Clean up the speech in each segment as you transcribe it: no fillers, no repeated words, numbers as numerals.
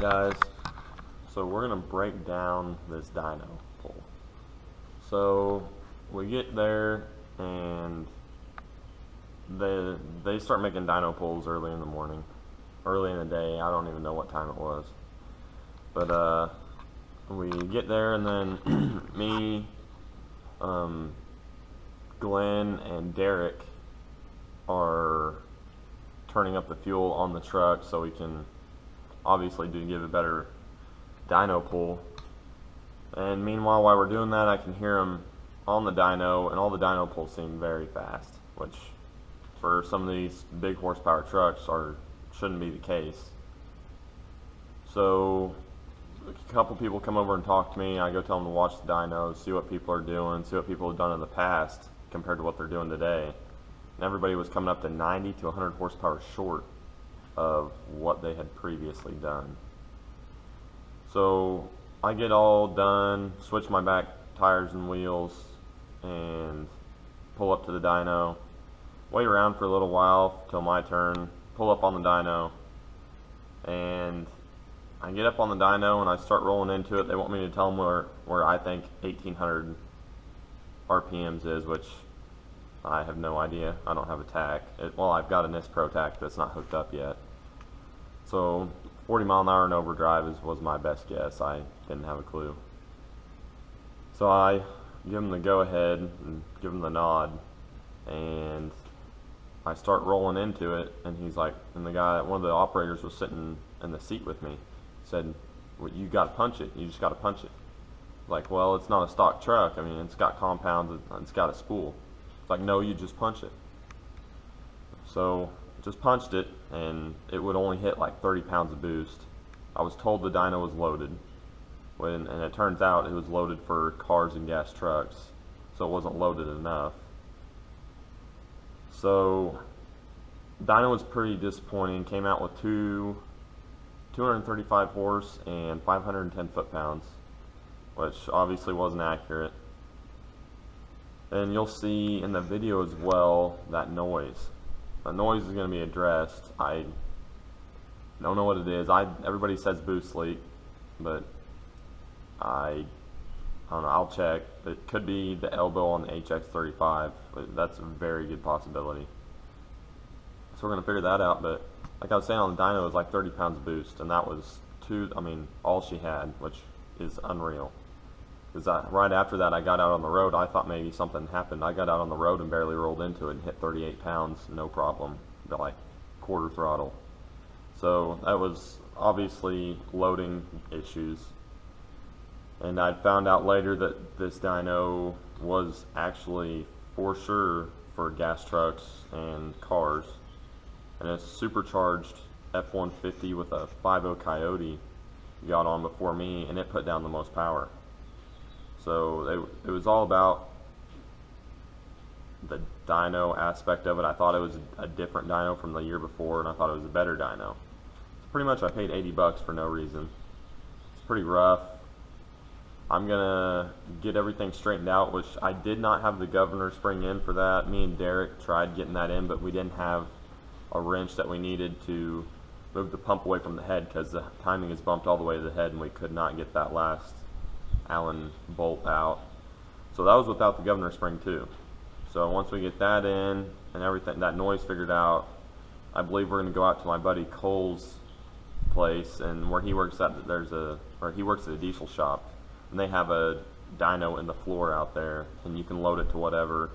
guys, so we're going to break down this dyno pull. So we get there and they start making dyno pulls early in the morning, early in the day. I don't even know what time it was, but we get there and then me, Glenn and Derek are turning up the fuel on the truck so we can obviously give a better dyno pull. And meanwhile, while we're doing that, I can hear them on the dyno, and all the dyno pulls seem very fast, which for some of these big horsepower trucks shouldn't be the case. So a couple people come over and talk to me. I go tell them to watch the dynos, see what people are doing, see what people have done in the past compared to what they're doing today. And everybody was coming up to 90 to 100 horsepower short of what they had previously done. So I get all done, switch my back tires and wheels, and pull up to the dyno, wait around for a little while till my turn, pull up on the dyno, and I get up on the dyno and I start rolling into it. They want me to tell them where I think 1800 RPMs is, which I have no idea. I don't have a tach. Well, I've got a NIS Pro tach that's not hooked up yet. So 40 mile an hour in overdrive was my best guess. I didn't have a clue. So I give him the go ahead and give him the nod, and I start rolling into it, and he's like, and one of the operators was sitting in the seat with me, said, well, you got to punch it. You just got to punch it. Like, well, it's not a stock truck. I mean, it's got compounds, it's got a spool. It's like, no, you just punch it. So just punched it, and it would only hit like 30 pounds of boost. I was told the dyno was loaded, and it turns out it was loaded for cars and gas trucks, so it wasn't loaded enough. So dyno was pretty disappointing. Came out with 235 horse and 510 foot-pounds, which obviously wasn't accurate. And you'll see in the video as well that noise. The noise is going to be addressed. I don't know what it is. Everybody says boost leak, but I don't know. I'll check. It could be the elbow on the HX35, but that's a very good possibility. So we're going to figure that out. But like I was saying, on the dyno, it was like 30 pounds of boost, and that was all she had, which is unreal. Because right after that, I got out on the road. I thought maybe something happened. I got out on the road and barely rolled into it and hit 38 pounds, no problem, but like quarter throttle. So that was obviously loading issues. And I found out later that this dyno was actually for sure for gas trucks and cars. And it's supercharged F-150 with a 5.0 Coyote got on before me, and it put down the most power. So it was all about the dyno aspect of it. I thought it was a different dyno from the year before, and I thought it was a better dyno. So pretty much I paid 80 bucks for no reason. It's pretty rough. I'm gonna get everything straightened out, which I did not have the governor spring in for that. Me and Derek tried getting that in, but we didn't have a wrench that we needed to move the pump away from the head, because the timing is bumped all the way to the head, and we could not get that last Allen bolt out. So that was without the governor spring too. So once we get that in and everything, that noise figured out, I believe we're going to go out to my buddy Cole's place, and where he works at, he works at a diesel shop, and they have a dyno in the floor out there, and you can load it to whatever.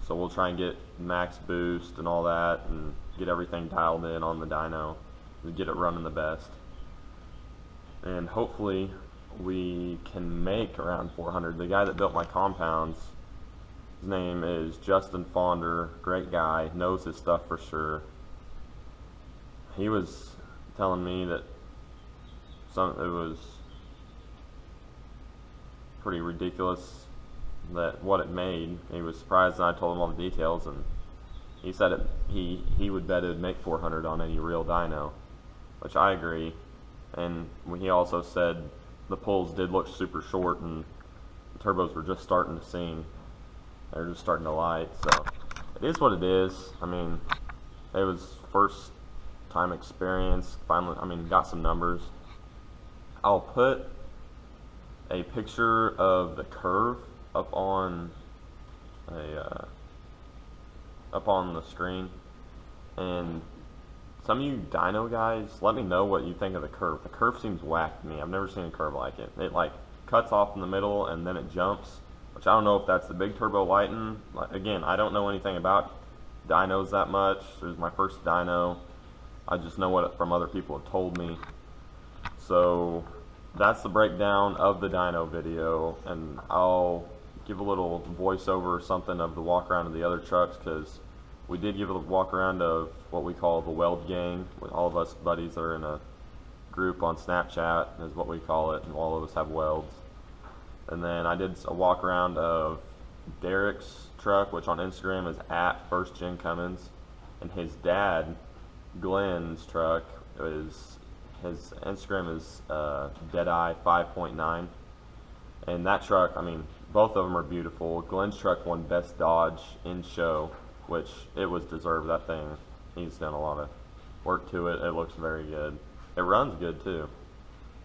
So we'll try and get max boost and all that, and get everything dialed in on the dyno and get it running the best. And hopefully we can make around 400. The guy that built my compounds, his name is Justin Fonder, great guy, knows his stuff for sure. He was telling me that it was pretty ridiculous that what it made. He was surprised, and I told him all the details, and he said he would bet it would make 400 on any real dyno, which I agree. And he also said the pulls did look super short, and the turbos were just starting to sing. They were just starting to light. So it is what it is. I mean, it was first time experience. Finally, I mean, got some numbers. I'll put a picture of the curve up on the screen, and some of you dyno guys, let me know what you think of the curve. The curve seems whack to me. I've never seen a curve like it. It like cuts off in the middle and then it jumps, which I don't know if that's the big turbo lighting. Again, I don't know anything about dynos that much. This is my first dyno. I just know what from other people have told me. So that's the breakdown of the dyno video, and I'll give a little voiceover or something of the walk around of the other trucks, because we did give a walk around of what we call the weld gang, with all of us buddies that are in a group on Snapchat is what we call it, and all of us have welds. And then I did a walk around of Derek's truck, which on Instagram is at First Gen Cummins, and his dad Glenn's truck is, his Instagram is Deadeye 5.9, and that truck, I mean, both of them are beautiful. Glenn's truck won Best Dodge in show, which it was deserved. That thing, he's done a lot of work to it. It looks very good. It runs good too,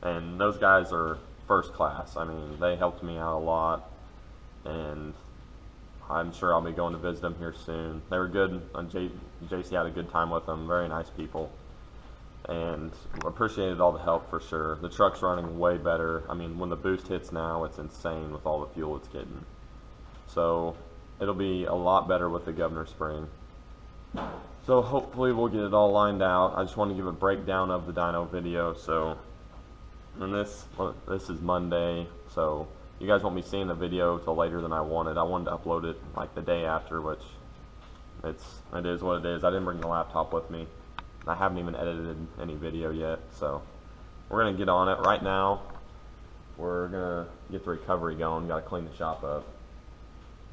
and those guys are first class. I mean, they helped me out a lot, and I'm sure I'll be going to visit them here soon. They were good. JC had a good time with them. Very nice people, and appreciated all the help for sure. The truck's running way better. I mean, when the boost hits now, it's insane with all the fuel it's getting. So it'll be a lot better with the governor spring. So hopefully we'll get it all lined out. I just want to give a breakdown of the dyno video. So, and this is Monday, so you guys won't be seeing the video till later than I wanted. I wanted to upload it like the day after, which it is what it is. I didn't bring the laptop with me. I haven't even edited any video yet, so we're gonna get on it right now. We're gonna get the recovery going. Gotta clean the shop up.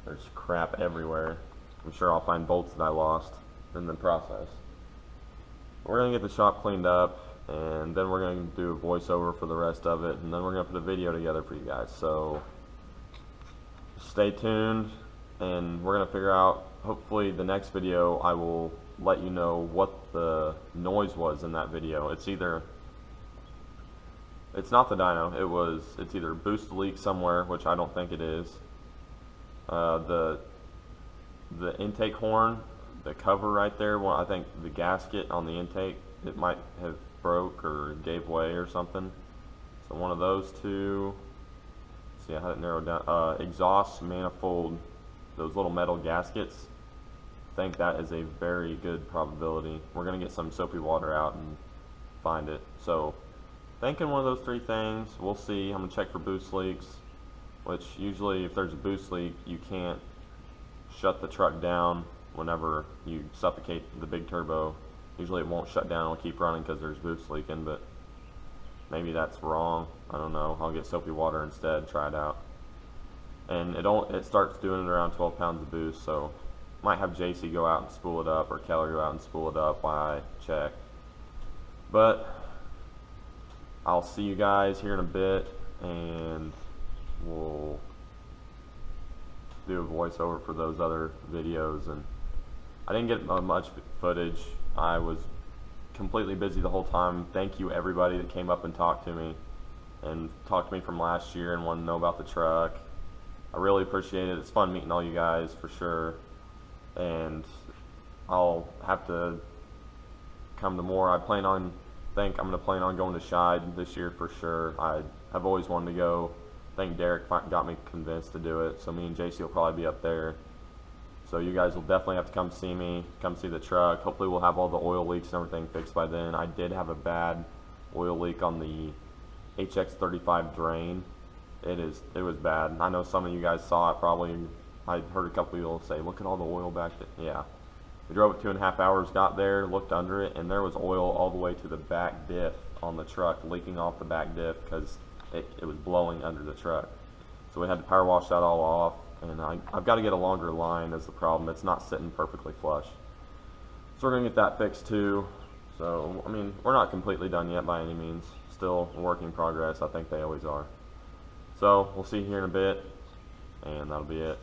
There's crap everywhere. I'm sure I'll find bolts that I lost in the process. We're gonna get the shop cleaned up, and then we're gonna do a voiceover for the rest of it, and then we're gonna put a video together for you guys. So stay tuned, and we're gonna figure out, hopefully the next video I will let you know what the noise was in that video. It's not the dyno, it's either boost leak somewhere, which I don't think it is. The intake horn, the cover right there, well, I think the gasket on the intake, it might have broke or gave way or something. So one of those two. See, I had it narrowed down. Exhaust manifold, those little metal gaskets, I think that is a very good probability. We're gonna get some soapy water out and find it. So thinking one of those three things. We'll see. I'm gonna check for boost leaks, which usually if there's a boost leak, you can't shut the truck down whenever you suffocate the big turbo. Usually it won't shut down, it'll keep running because there's boost leaking, but maybe that's wrong. I don't know. I'll get soapy water instead, try it out. And it starts doing it around 12 pounds of boost, so might have JC go out and spool it up, or Keller go out and spool it up while I check. But I'll see you guys here in a bit, and we'll do a voiceover for those other videos. And I didn't get much footage. I was completely busy the whole time. Thank you everybody that came up and talked to me from last year and wanted to know about the truck. I really appreciate it. It's fun meeting all you guys for sure, and I'll have to come to more. I'm gonna plan on going to Shide this year for sure. I've always wanted to go. I think Derek got me convinced to do it, so me and JC will probably be up there. So you guys will definitely have to come see me, come see the truck. Hopefully we'll have all the oil leaks and everything fixed by then. I did have a bad oil leak on the HX35 drain. It was bad. I know some of you guys saw it probably. I heard a couple people say, look at all the oil back there. Yeah. We drove it 2.5 hours, got there, looked under it, and there was oil all the way to the back diff on the truck, leaking off the back diff because it was blowing under the truck. So we had to power wash that all off, and I've got to get a longer line is the problem. It's not sitting perfectly flush. So we're going to get that fixed too. So, I mean, we're not completely done yet by any means. Still a work in progress. I think they always are. So we'll see you here in a bit, and that'll be it.